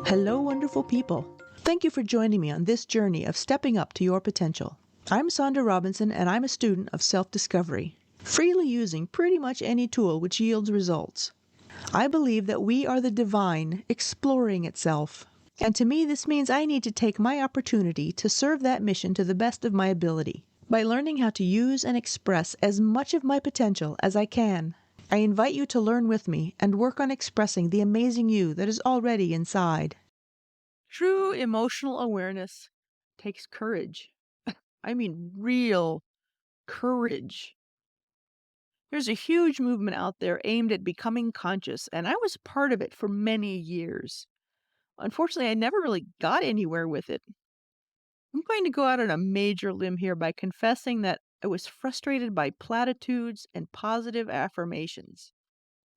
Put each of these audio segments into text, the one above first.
Hello, wonderful people. Thank you for joining me on this journey of stepping up to your potential. I'm Sonda Robinson, and I'm a student of self-discovery, freely using pretty much any tool which yields results. I believe that we are the divine exploring itself. And to me, this means I need to take my opportunity to serve that mission to the best of my ability by learning how to use and express as much of my potential as I can. I invite you to learn with me and work on expressing the amazing you that is already inside. True emotional awareness takes courage. I mean, real courage. There's a huge movement out there aimed at becoming conscious, and I was part of it for many years. Unfortunately, I never really got anywhere with it. I'm going to go out on a major limb here by confessing that I was frustrated by platitudes and positive affirmations.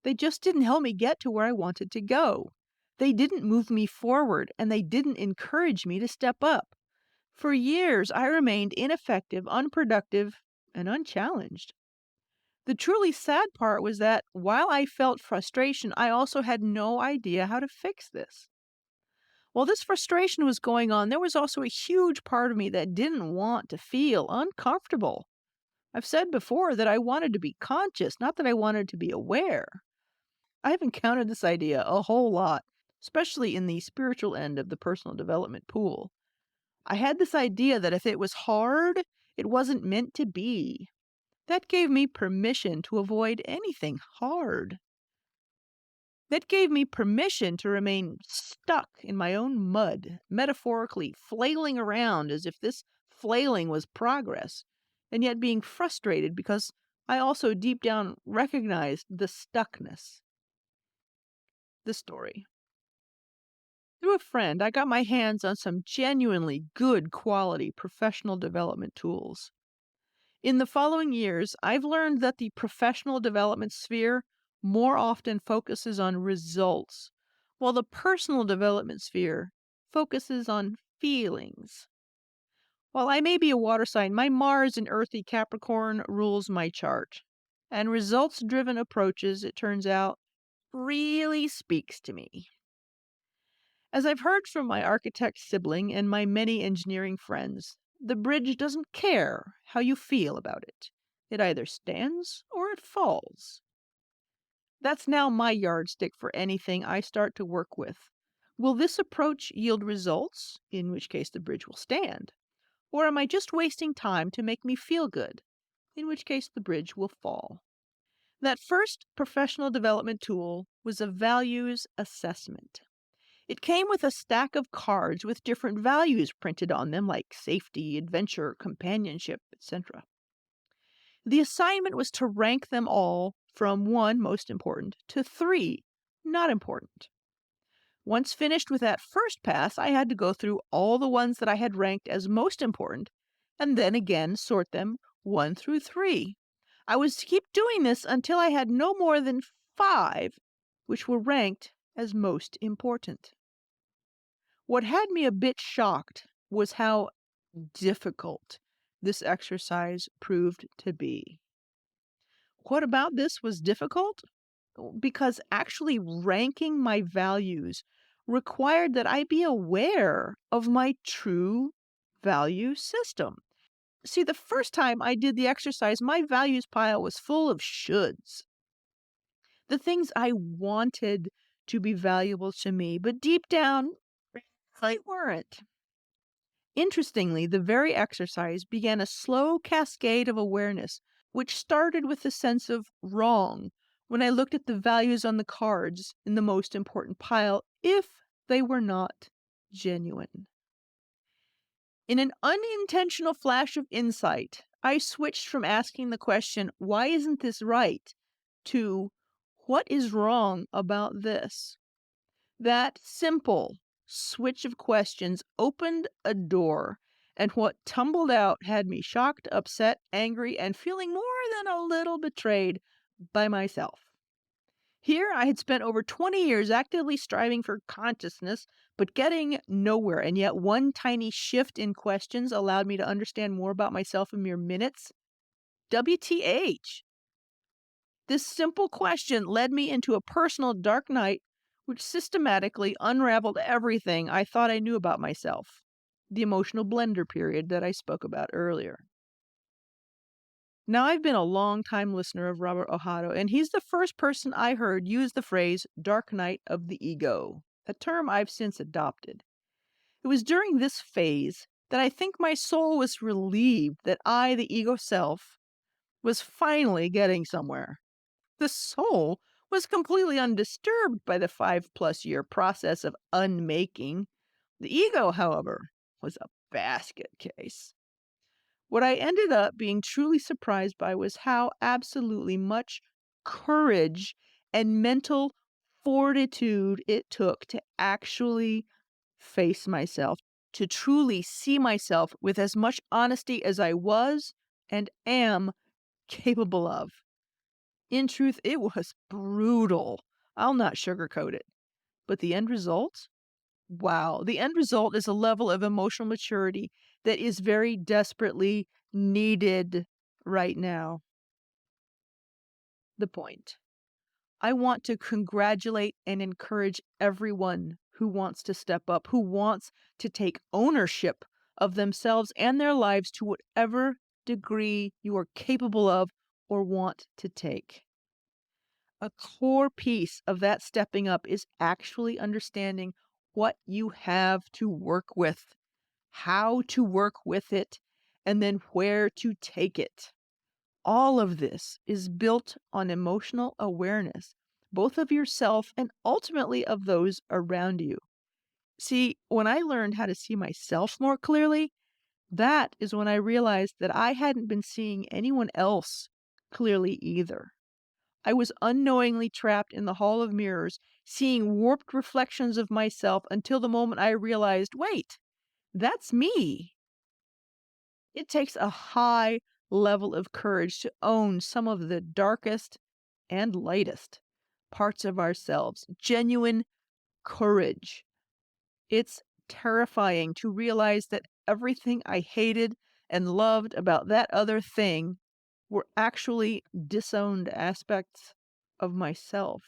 They just didn't help me get to where I wanted to go. They didn't move me forward, and they didn't encourage me to step up. For years, I remained ineffective, unproductive, and unchallenged. The truly sad part was that while I felt frustration, I also had no idea how to fix this. While this frustration was going on, there was also a huge part of me that didn't want to feel uncomfortable. I've said before that I wanted to be conscious, not that I wanted to be aware. I've encountered this idea a whole lot, especially in the spiritual end of the personal development pool. I had this idea that if it was hard, it wasn't meant to be. That gave me permission to avoid anything hard. That gave me permission to remain stuck in my own mud, metaphorically flailing around as if this flailing was progress, and yet being frustrated because I also deep down recognized the stuckness. The story. Through a friend, I got my hands on some genuinely good quality professional development tools. In the following years, I've learned that the professional development sphere more often focuses on results, while the personal development sphere focuses on feelings. While I may be a water sign, my Mars in earthy Capricorn rules my chart. And results driven approaches, it turns out, really speaks to me. As I've heard from my architect sibling and my many engineering friends, the bridge doesn't care how you feel about it. It either stands or it falls. That's now my yardstick for anything I start to work with. Will this approach yield results, in which case the bridge will stand? Or am I just wasting time to make me feel good, in which case the bridge will fall? That first professional development tool was a values assessment. It came with a stack of cards with different values printed on them, like safety, adventure, companionship, etc. The assignment was to rank them all from 1, most important, to 3, not important. Once finished with that first pass, I had to go through all the ones that I had ranked as most important, and then again sort them 1 through 3. I was to keep doing this until I had no more than 5, which were ranked as most important. What had me a bit shocked was how difficult this exercise proved to be. What about this was difficult? Because actually ranking my values required that I be aware of my true value system. See, the first time I did the exercise, my values pile was full of shoulds. The things I wanted to be valuable to me, but deep down, they weren't. Interestingly, the very exercise began a slow cascade of awareness, which started with the sense of wrong when I looked at the values on the cards in the most important pile, if they were not genuine. In an unintentional flash of insight, I switched from asking the question, why isn't this right, to what is wrong about this? That simple switch of questions opened a door, and what tumbled out had me shocked, upset, angry, and feeling more than a little betrayed by myself. Here I had spent over 20 years actively striving for consciousness, but getting nowhere, and yet one tiny shift in questions allowed me to understand more about myself in mere minutes. WTH! This simple question led me into a personal dark night which systematically unraveled everything I thought I knew about myself. The emotional blender period that I spoke about earlier. Now, I've been a long-time listener of Robert Ohado, and he's the first person I heard use the phrase dark night of the ego, a term I've since adopted. It was during this phase that I think my soul was relieved that I, the ego self, was finally getting somewhere. The soul was completely undisturbed by the 5+ year process of unmaking. The ego, however, was a basket case. What I ended up being truly surprised by was how absolutely much courage and mental fortitude it took to actually face myself, to truly see myself with as much honesty as I was and am capable of. In truth, it was brutal. I'll not sugarcoat it. But the end result? Wow. The end result is a level of emotional maturity that is very desperately needed right now. The point. I want to congratulate and encourage everyone who wants to step up, who wants to take ownership of themselves and their lives to whatever degree you are capable of or want to take. A core piece of that stepping up is actually understanding what you have to work with, how to work with it, and then where to take it. All of this is built on emotional awareness, both of yourself and ultimately of those around you. See, when I learned how to see myself more clearly, that is when I realized that I hadn't been seeing anyone else clearly either. I was unknowingly trapped in the hall of mirrors, seeing warped reflections of myself until the moment I realized, wait, that's me. It takes a high level of courage to own some of the darkest and lightest parts of ourselves. Genuine courage. It's terrifying to realize that everything I hated and loved about that other thing were actually disowned aspects of myself.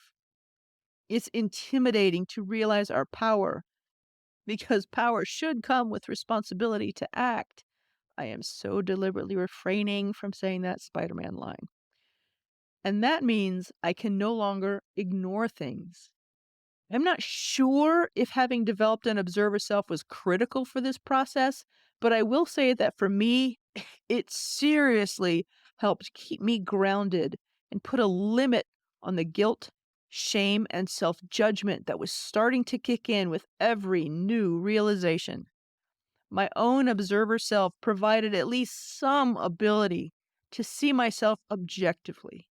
It's intimidating to realize our power because power should come with responsibility to act. I am so deliberately refraining from saying that Spider-Man line. And that means I can no longer ignore things. I'm not sure if having developed an observer self was critical for this process, but I will say that for me, it seriously helped keep me grounded and put a limit on the guilt, shame, and self judgment that was starting to kick in with every new realization. My own observer self provided at least some ability to see myself objectively.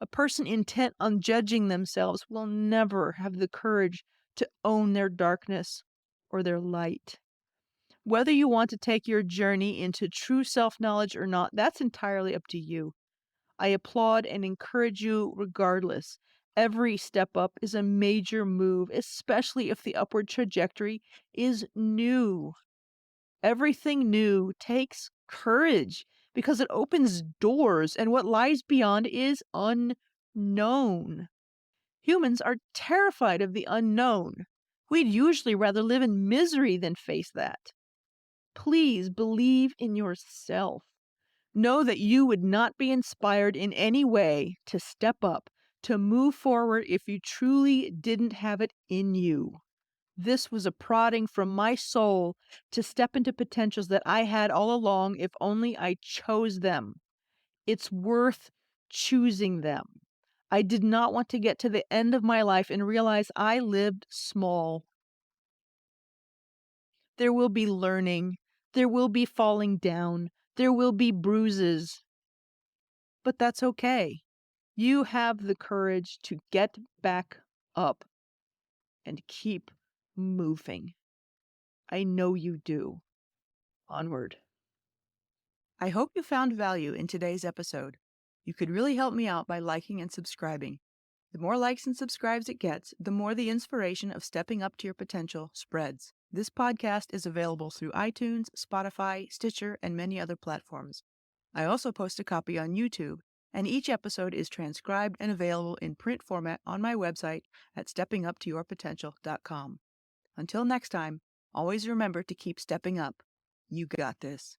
A person intent on judging themselves will never have the courage to own their darkness or their light. Whether you want to take your journey into true self knowledge or not, that's entirely up to you. I applaud and encourage you regardless. Every step up is a major move, especially if the upward trajectory is new. Everything new takes courage because it opens doors, and what lies beyond is unknown. Humans are terrified of the unknown. We'd usually rather live in misery than face that. Please believe in yourself. Know that you would not be inspired in any way to step up, to move forward if you truly didn't have it in you. This was a prodding from my soul to step into potentials that I had all along if only I chose them. It's worth choosing them. I did not want to get to the end of my life and realize I lived small. There will be learning. There will be falling down. There will be bruises. But that's okay. You have the courage to get back up and keep moving. I know you do. Onward. I hope you found value in today's episode. You could really help me out by liking and subscribing. The more likes and subscribes it gets, the more the inspiration of stepping up to your potential spreads. This podcast is available through iTunes, Spotify, Stitcher, and many other platforms. I also post a copy on YouTube. And each episode is transcribed and available in print format on my website at steppinguptoyourpotential.com. Until next time, always remember to keep stepping up. You got this.